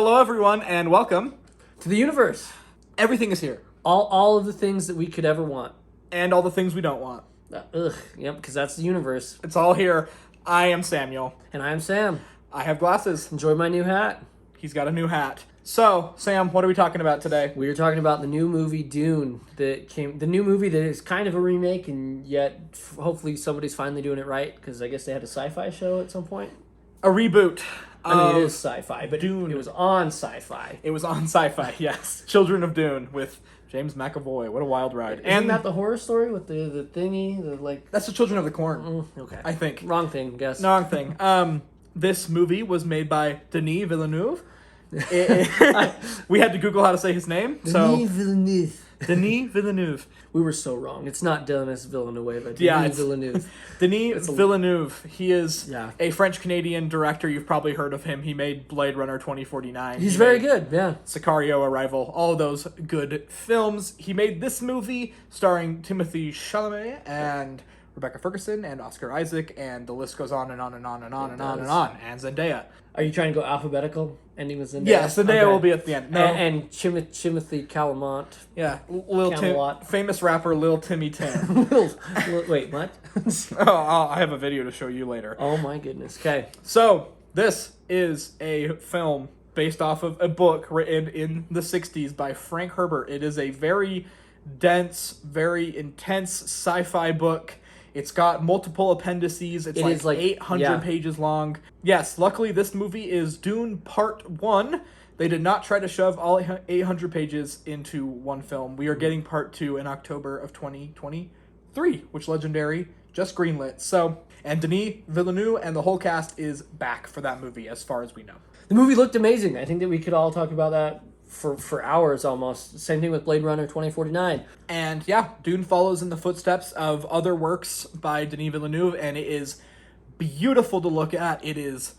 Hello, everyone, and welcome. To the universe. Everything is here, All of the things that we could ever want. and all the things we don't want. Yep, because that's the universe. It's all here. I am Samuel. And I'm Sam. I have glasses. Enjoy my new hat. He's got a new hat. So, Sam, what are we talking about today? We are talking about the new movie Dune the new movie that is kind of a remake, and yet hopefully somebody's finally doing it right, because I guess they had a sci-fi show at some point. A reboot. I mean, it is sci-fi, but Dune. it was on sci-fi. It was on Sci-Fi, yes. Children of Dune with James McAvoy. What a wild ride. Isn't that the horror story with the thingy? That's the Children of the Corn, Okay. I think. Wrong thing, guess. Wrong thing. This movie was made by Denis Villeneuve. We had to Google how to say his name. Denis Villeneuve. Denis Villeneuve. We were so wrong. It's not Denis Villeneuve, but Yeah, Denis it's Villeneuve. Denis Villeneuve. He is Yeah. a French-Canadian director. You've probably heard of him. He made Blade Runner 2049. He's He very made good, yeah. Sicario, Arrival, all of those good films. He made this movie starring Timothée Chalamet and Rebecca Ferguson and Oscar Isaac, and the list goes on and on and on and on and on and on. And Zendaya. Are you trying to go alphabetical, ending with Zendaya? Yeah, Zendaya Okay. will be at the end. No, And Timothy Calamont. yeah, Lil Tim, Camelot. famous rapper Lil Timmy Tim. Wait, what? I have a video to show you later. Oh my goodness. Okay. So, this is a film based off of a book written in the 60s by Frank Herbert. It is a very dense, very intense sci-fi book. It's got multiple appendices. It is like 800 pages long. Yes, luckily this movie is Dune Part 1. They did not try to shove all 800 pages into one film. We are getting Part 2 in October of 2023, which Legendary just greenlit. So, and Denis Villeneuve and the whole cast is back for that movie, as far as we know. The movie looked amazing. I think that we could all talk about that for hours almost. Same thing with Blade Runner 2049. And yeah, Dune follows in the footsteps of other works by Denis Villeneuve, and it is beautiful to look at. It is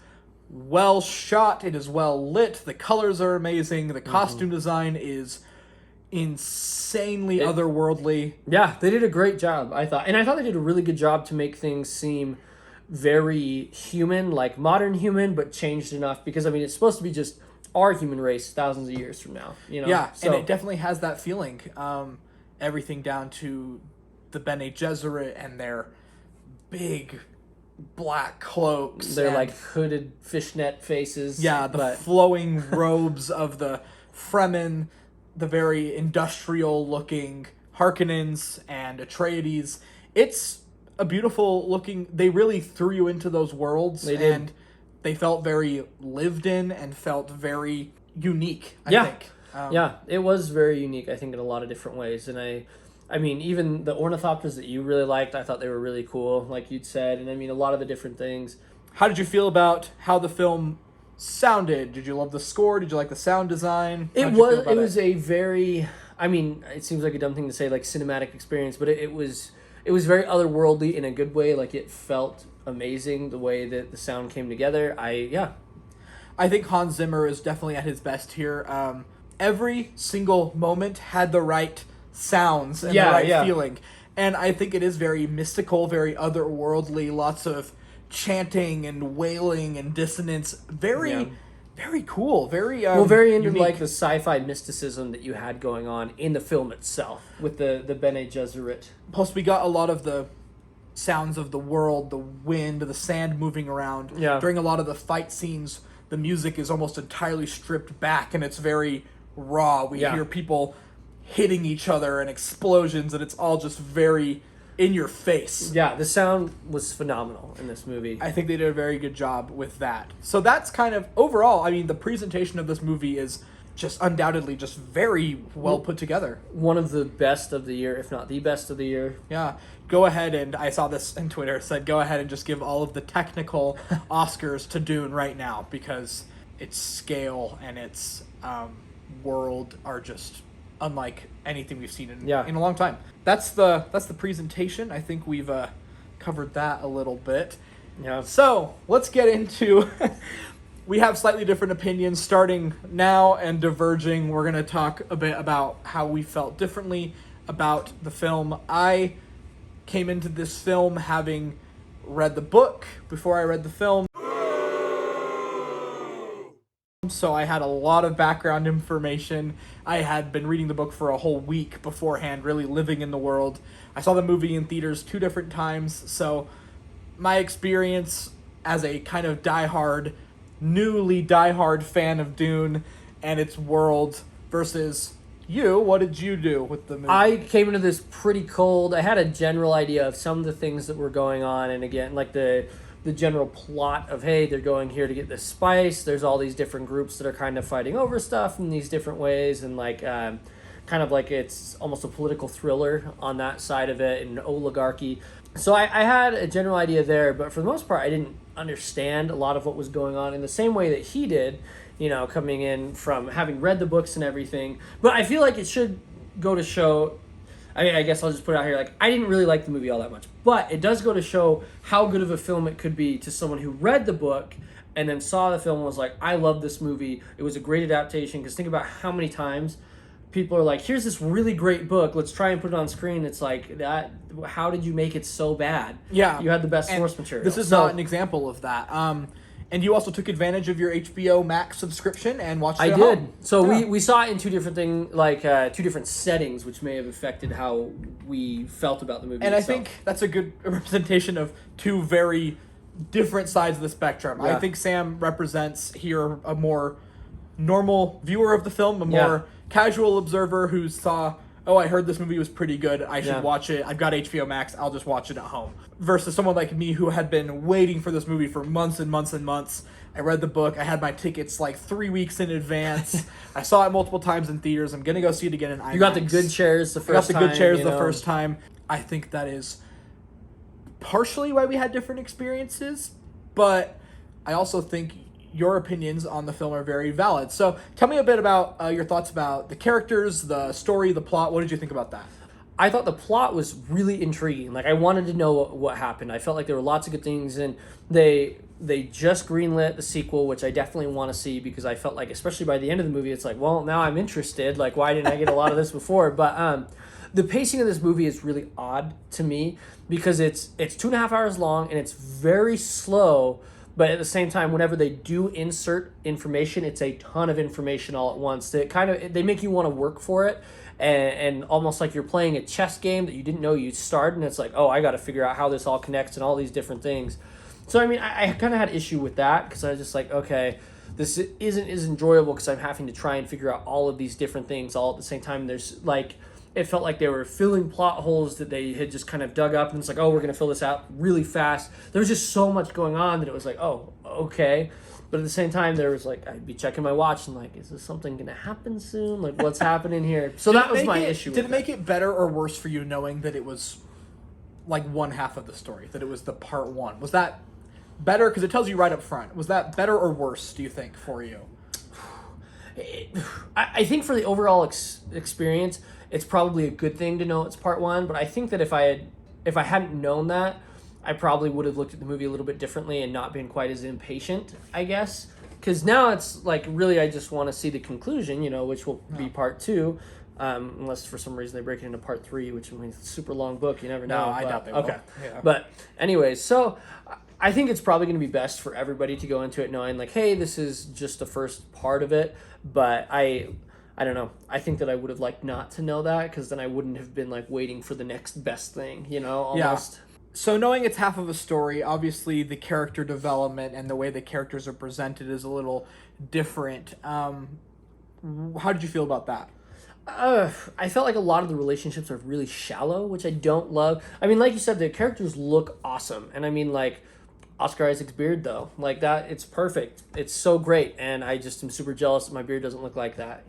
well shot. It is well lit. The colors are amazing. The costume design is insanely otherworldly. Yeah, they did a great job, I thought. And I thought they did a really good job to make things seem very human, like modern human, but changed enough. Because, I mean, it's supposed to be just our human race thousands of years from now, you know? Yeah, so, and it definitely has that feeling. Everything down to the Bene Gesserit and their big black cloaks. they're and, like hooded fishnet faces. yeah, the flowing robes of the Fremen, the very industrial-looking Harkonnens and Atreides. It's a beautiful looking. They really threw you into those worlds. They did. And they felt very lived in and felt very unique, I think. Yeah, it was very unique, I think, in a lot of different ways. And I mean, even the ornithopters that you really liked, I thought they were really cool, like you'd said. And I mean, a lot of the different things. How did you feel about how the film sounded? Did you love the score? Did you like the sound design? It was a very, I mean, it seems like a dumb thing to say, like cinematic experience, but it was very otherworldly in a good way. Like, it felt amazing the way that the sound came together. I think Hans Zimmer is definitely at his best here. Every single moment had the right sounds and the right feeling. And I think it is very mystical, very otherworldly, lots of chanting and wailing and dissonance. Very cool. Very very into unique. like the sci-fi mysticism that you had going on in the film itself with the Bene Gesserit. Plus, we got a lot of the sounds of the world, the wind, the sand moving around. Yeah. During a lot of the fight scenes, the music is almost entirely stripped back, and it's very raw. We hear people hitting each other and explosions, and it's all just very in your face. Yeah, the sound was phenomenal in this movie. I think they did a very good job with that. So that's kind of, overall, I mean, the presentation of this movie is just undoubtedly just very well put together. One of the best of the year, if not the best of the year. Yeah. Go ahead and, I saw this on Twitter, it said go ahead and just give all of the technical Oscars to Dune right now, because its scale and its world are just unlike anything we've seen in a long time. That's the presentation. I think we've covered that a little bit. Yeah. So let's get into. We have slightly different opinions starting now and diverging. We're going to talk a bit about how we felt differently about the film. I came into this film having read the book before I read the film. so I had a lot of background information. I had been reading the book for a whole week beforehand, really living in the world. I saw the movie in theaters 2 different times, so my experience as a kind of newly diehard fan of Dune and its world versus you, what did you do with the movie? I came into this pretty cold. I had a general idea of some of the things that were going on, and again, like the general plot of, hey, they're going here to get this spice. There's all these different groups that are kind of fighting over stuff in these different ways, and like kind of like it's almost a political thriller on that side of it, and oligarchy. So I had a general idea there, but for the most part, I didn't understand a lot of what was going on in the same way that he did, coming in from having read the books and everything. But I feel like it should go to show, I guess I'll just put it out here, like, I didn't really like the movie all that much, but it does go to show how good of a film it could be to someone who read the book and then saw the film and was like, I love this movie. It was a great adaptation, because think about how many times people are like, here's this really great book, let's try and put it on screen. It's like, that. How did you make it so bad? Yeah. You had the best And source material. This is not an example of that. And you also took advantage of your HBO Max subscription and watched it I at did. home. So Yeah. we saw it in two different two different settings, which may have affected how we felt about the movie And I itself. think that's a good representation of two very different sides of the spectrum. Yeah. I think Sam represents here a more normal viewer of the film, a more casual observer who saw, oh, I heard this movie was pretty good, I should watch it, I've got HBO Max, I'll just watch it at home. Versus someone like me who had been waiting for this movie for months and months and months. I read the book, I had my tickets like 3 weeks in advance. I saw it multiple times in theaters, I'm gonna go see it again in IMAX. You got the good chairs the first time. I got the good chairs the first time. I think that is partially why we had different experiences, but I also think your opinions on the film are very valid. So tell me a bit about your thoughts about the characters, the story, the plot. What did you think about that? I thought the plot was really intriguing. Like, I wanted to know what happened. I felt like there were lots of good things, and they just greenlit the sequel, which I definitely want to see, because I felt like, especially by the end of the movie, it's like, well, now I'm interested. Like, why didn't I get a lot of this before? But the pacing of this movie is really odd to me, because it's 2.5 hours long and it's very slow. But at the same time, whenever they do insert information, it's a ton of information all at once. They make you want to work for it, and almost like you're playing a chess game that you didn't know you'd start, and it's like, oh, I got to figure out how this all connects and all these different things. So I mean, I kind of had issue with that, because I was just like, okay, this isn't as enjoyable, because I'm having to try and figure out all of these different things all at the same time. There's like, it felt like they were filling plot holes that they had just kind of dug up, and it's like, oh, we're going to fill this out really fast. There was just so much going on that it was like, oh, okay. But at the same time, there was like, I'd be checking my watch and like, is this something going to happen soon? Like, what's happening here? So that was my issue. Did it make it better or worse for you knowing that it was like one half of the story, that it was the part one? Was that better? Because it tells you right up front. Was that better or worse, do you think, for you? I think for the overall experience, it's probably a good thing to know it's part one. But I think that if I hadn't known that, I probably would have looked at the movie a little bit differently and not been quite as impatient, I guess. Because now it's like, really, I just want to see the conclusion, which will be part two. Unless for some reason they break it into part three, which means it's a super long book. You never know. No, I doubt they will. Okay. Yeah. But anyways, so I think it's probably going to be best for everybody to go into it knowing like, hey, this is just the first part of it. But I don't know. I think that I would have liked not to know that, because then I wouldn't have been like waiting for the next best thing, almost. Yeah. So knowing it's half of a story, obviously the character development and the way the characters are presented is a little different. How did you feel about that? I felt like a lot of the relationships are really shallow, which I don't love. I mean, like you said, the characters look awesome. And I mean, like, Oscar Isaac's beard, though. Like, that, it's perfect. It's so great. And I just am super jealous that my beard doesn't look like that,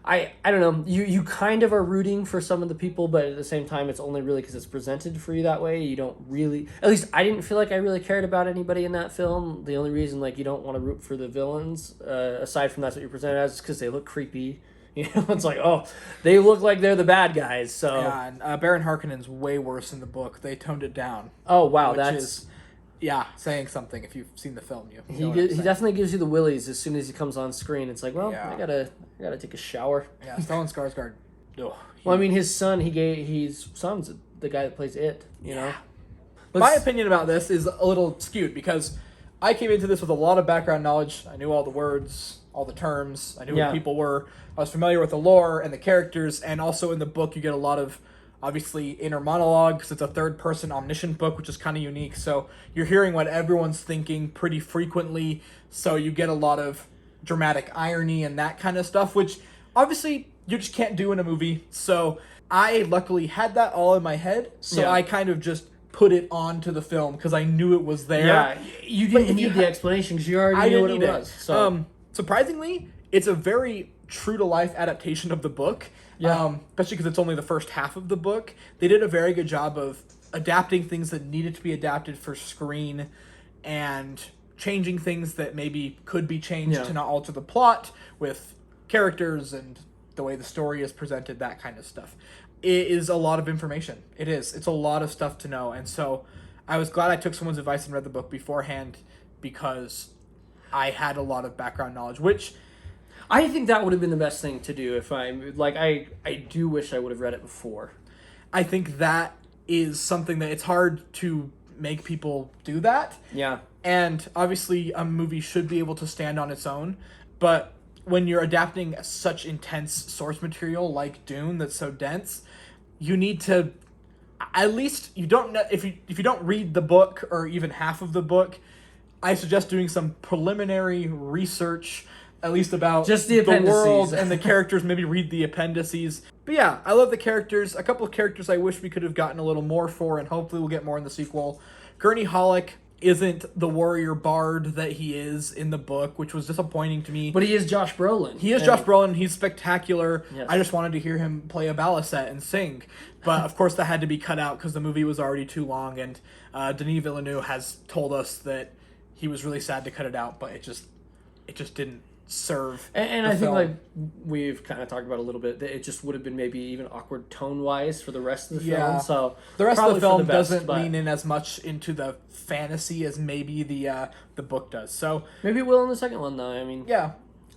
I don't know. You kind of are rooting for some of the people, but at the same time, it's only really because it's presented for you that way. You don't really... At least I didn't feel like I really cared about anybody in that film. The only reason, like, you don't want to root for the villains, aside from that's what you're presented as, is because they look creepy. It's like, oh, they look like they're the bad guys, so... Yeah, and Baron Harkonnen's way worse in the book. They toned it down. Oh, wow, that's... Yeah, saying something. If you've seen the film, he definitely gives you the willies as soon as he comes on screen. It's like, well, I gotta take a shower. Yeah, Stellan Skarsgård. Well, I mean, his son, his son's the guy that plays it. My opinion about this is a little skewed, because I came into this with a lot of background knowledge. I knew all the words, all the terms. I knew Yeah. who people were. I was familiar with the lore and the characters, and also in the book you get a lot of, obviously, inner monologue, because it's a third-person omniscient book, which is kind of unique. So you're hearing what everyone's thinking pretty frequently, so you get a lot of dramatic irony and that kind of stuff, which obviously you just can't do in a movie. So I luckily had that all in my head, so Yeah. I kind of just put it onto the film because I knew it was there. Yeah, you But didn't if need you the explanation because you already knew what it was. So surprisingly, it's a very true to life adaptation of the book. Yeah. Especially because it's only the first half of the book. They did a very good job of adapting things that needed to be adapted for screen and changing things that maybe could be changed Yeah. to not alter the plot with characters and the way the story is presented, that kind of stuff. It is a lot of information. It is. It's a lot of stuff to know. And so I was glad I took someone's advice and read the book beforehand because I had a lot of background knowledge, which I think that would have been the best thing to do if I do wish I would have read it before. I think that is something that it's hard to make people do that. Yeah. And obviously a movie should be able to stand on its own, but when you're adapting such intense source material like Dune that's so dense, you need to at least you don't know if you don't read the book or even half of the book, I suggest doing some preliminary research at least about just the world appendices and the characters, maybe read the appendices. But yeah, I love the characters. A couple of characters I wish we could have gotten a little more for, and hopefully we'll get more in the sequel. Gurney Halleck isn't the warrior bard that he is in the book, which was disappointing to me. But he is Josh Brolin. He is Josh Brolin. He's spectacular. Yes. I just wanted to hear him play a balisette and sing. But of course that had to be cut out because the movie was already too long, and Denis Villeneuve has told us that he was really sad to cut it out, but it just didn't serve. And the I think film. like we've kind of talked about a little bit that it just would have been maybe even awkward tone wise for the rest of the film. So the rest of the probably for film best, doesn't but lean in as much into the fantasy as maybe the book does. So maybe it will in the second one though. I mean, yeah,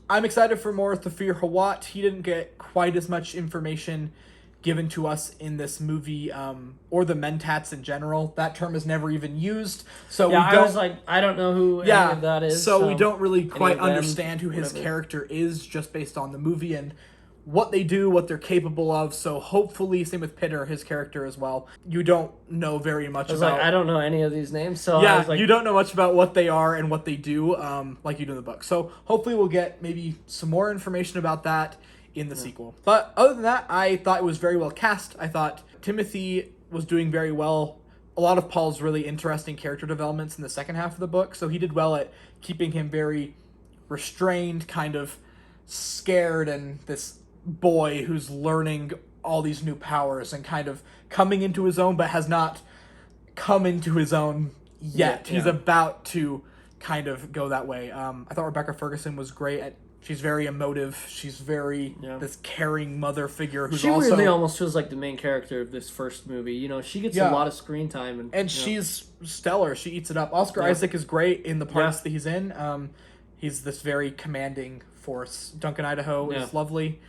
I'm excited for more Thafir Hawat. He didn't get quite as much information given to us in this movie, or the Mentats in general. That term is never even used, so yeah, we don't. I was like, I don't know who any of that is. So we don't really quite of them, understand who his whatever. character is just based on the movie and what they do, what they're capable of. So hopefully, same with Pitter, his character as well. You don't know very much I was about. like, I don't know any of these names, so I Yeah, was like, you don't know much about what they are and what they do, like you do in the book. So hopefully we'll get maybe some more information about that in the sequel. But other than that, I thought it was very well cast. I thought Timothy was doing very well. A lot of Paul's really interesting character developments in the second half of the book, so he did well at keeping him very restrained, kind of scared, and this boy who's learning all these new powers and kind of coming into his own, but has not come into his own yet. Yeah. He's about to kind of go that way. I thought Rebecca Ferguson was great at. She's very emotive. She's very this caring mother figure who's she also weirdly almost feels like the main character of this first movie. You know, she gets a lot of screen time, and you know. she's stellar. She eats it up. Oscar Isaac is great in the parts that he's in. He's this very commanding force. Duncan Idaho is lovely.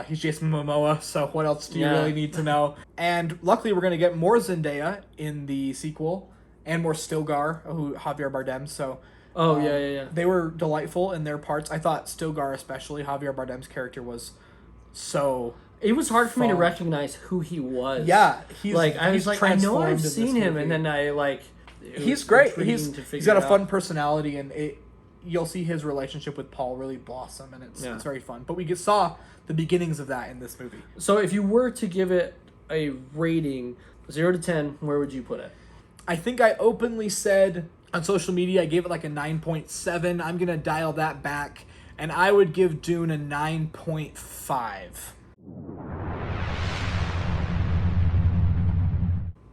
He's Jason Momoa, so what else do you really need to know? And luckily, we're going to get more Zendaya in the sequel, and more Stilgar, who Javier Bardem. So. Yeah. They were delightful in their parts. I thought Stilgar, especially Javier Bardem's character, was so. It was hard for me to fun. recognize who he was. Yeah, I was like, I know I've seen him, and then I like. He's great. He's got a fun out. personality, and you'll see his relationship with Paul really blossom, and it's very fun. But we saw the beginnings of that in this movie. So if you were to give it a rating, 0 to 10, where would you put it? I think I openly said on social media I gave it like a 9.7. I'm gonna dial that back, and I would give Dune a 9.5.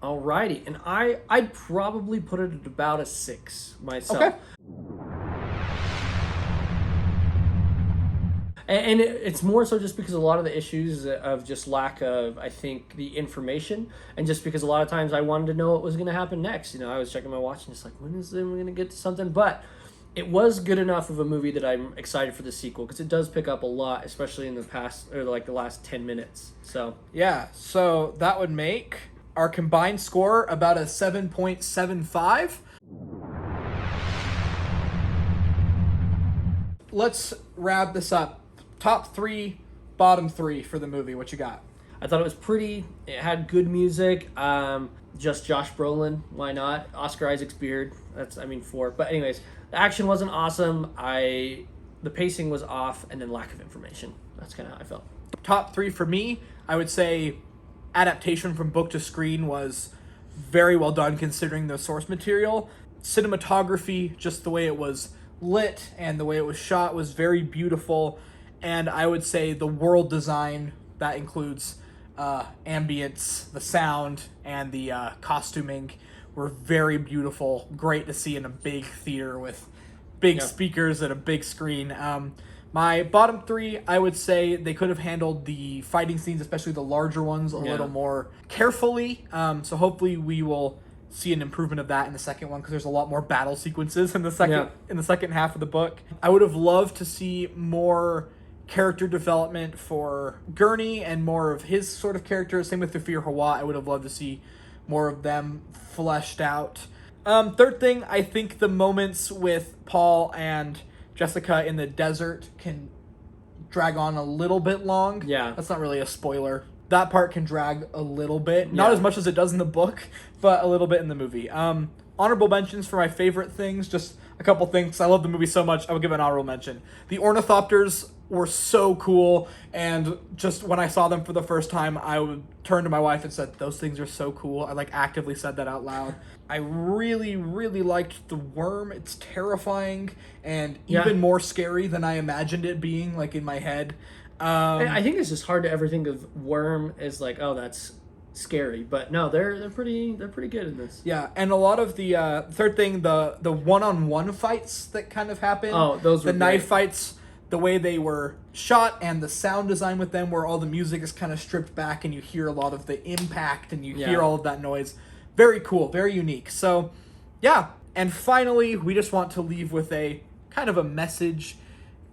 Alrighty, and I'd probably put it at about a 6 myself. Okay. And it's more so just because a lot of the issues of just lack of, I think, the information, and just because a lot of times I wanted to know what was going to happen next. You know, I was checking my watch and it's like, when is it going to get to something? But it was good enough of a movie that I'm excited for the sequel, because it does pick up a lot, especially in the past, or like the last 10 minutes. So yeah, so that would make our combined score about a 7.75. let's wrap this up. Top 3, bottom 3 for the movie. What you got? I thought it was pretty. It had good music. Just Josh Brolin. Why not? Oscar Isaac's beard. That's 4. But anyways, the action wasn't awesome. The pacing was off, and then lack of information. That's kind of how I felt. Top 3 for me, I would say adaptation from book to screen was very well done considering the source material. Cinematography, just the way it was lit and the way it was shot, was very beautiful. And I would say the world design, that includes ambience, the sound, and the costuming, were very beautiful. Great to see in a big theater with big speakers and a big screen. My bottom 3, I would say they could have handled the fighting scenes, especially the larger ones, a little more carefully. So hopefully we will see an improvement of that in the second one, because there's a lot more battle sequences in the second half of the book. I would have loved to see more character development for Gurney and more of his sort of character. Same with Thufir Hawat. I would have loved to see more of them fleshed out. Third thing, I think the moments with Paul and Jessica in the desert can drag on a little bit long. Yeah. That's not really a spoiler. That part can drag a little bit. Not as much as it does in the book, but a little bit in the movie. Honorable mentions for my favorite things, just a couple things. I love the movie so much, I would give an honorable mention. The ornithopters were so cool, and just when I saw them for the first time, I would turn to my wife and said, "Those things are so cool." I actively said that out loud. I really, really liked the worm. It's terrifying and even more scary than I imagined it being, in my head. I think it's just hard to ever think of worm as oh, that's scary, but no, they're pretty good in this. Yeah, and a lot of the third thing, the one-on-one fights that kind of happen. Oh, those were the great. knife fights. The way they were shot and the sound design with them, where all the music is kind of stripped back and you hear a lot of the impact and you hear all of that noise. Very cool, very unique. So, yeah. And finally, we just want to leave with a kind of a message.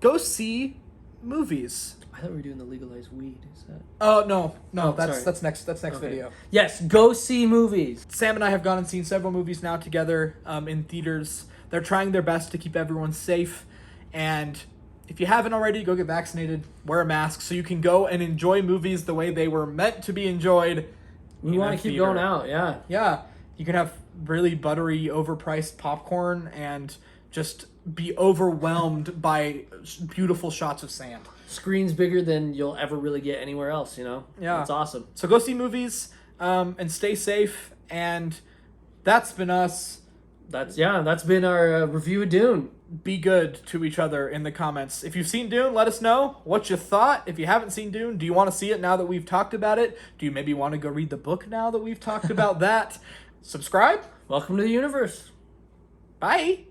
Go see movies. I thought we were doing the legalized weed. Is that? Oh, no. Sorry. That's next video. Yes, go see movies. Sam and I have gone and seen several movies now together in theaters. They're trying their best to keep everyone safe, and if you haven't already, go get vaccinated, wear a mask, so you can go and enjoy movies the way they were meant to be enjoyed. We want to keep going out, yeah. Yeah, you can have really buttery, overpriced popcorn and just be overwhelmed by beautiful shots of sand. Screens bigger than you'll ever really get anywhere else, Yeah. It's awesome. So go see movies and stay safe, and that's been us. That's been our review of Dune. Be good to each other in the comments. If you've seen Dune, let us know what you thought. If you haven't seen Dune, do you want to see it now that we've talked about it? Do you maybe want to go read the book now that we've talked about that? Subscribe. Welcome to the universe. Bye.